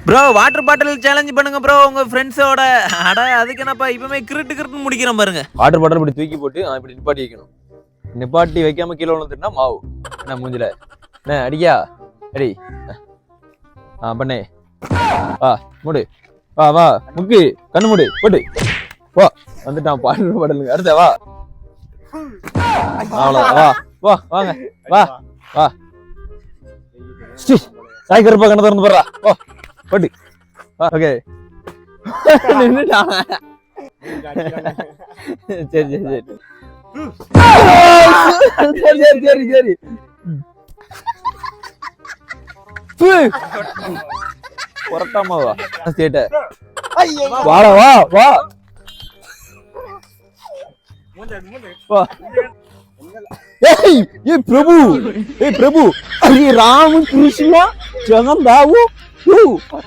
Bro water bottle challenge பண்ணுங்க bro உங்க ஃப்ரெண்ட்ஸோட. அட அதுக்கு என்னப்பா இப்பவே கிருட்டு முடிக்கிறேன் பாருங்க. வாட்டர் பாட்டில் இப்படி தூக்கி போட்டு இப்படி நிப்பாட்டி வைக்கணும். நிப்பாட்டி வைக்காம கீழே விழுந்துட்டுனா மாவு என்ன மூஞ்சில என்ன அடிக்கா அடி. பண்ணே வா மூடு வா வா முக்கு கண்ணு மூடு போட்டு வா வந்துட்டான் வாட்டர் பாட்டிலுங்க. அடுத்த வா அவ்வளோ வா வா வாங்க வா வா சாய்கருப்பா கண்ணை திறந்து போடுறா ஓ போட்டு ஓகே நின்னுட்டான். சரி சரி சரி சரி சரி சரி புரட்டாமாவா சேட்ட வாடா வா வா ये प्रभु राम कृष्ण जगन्नाथ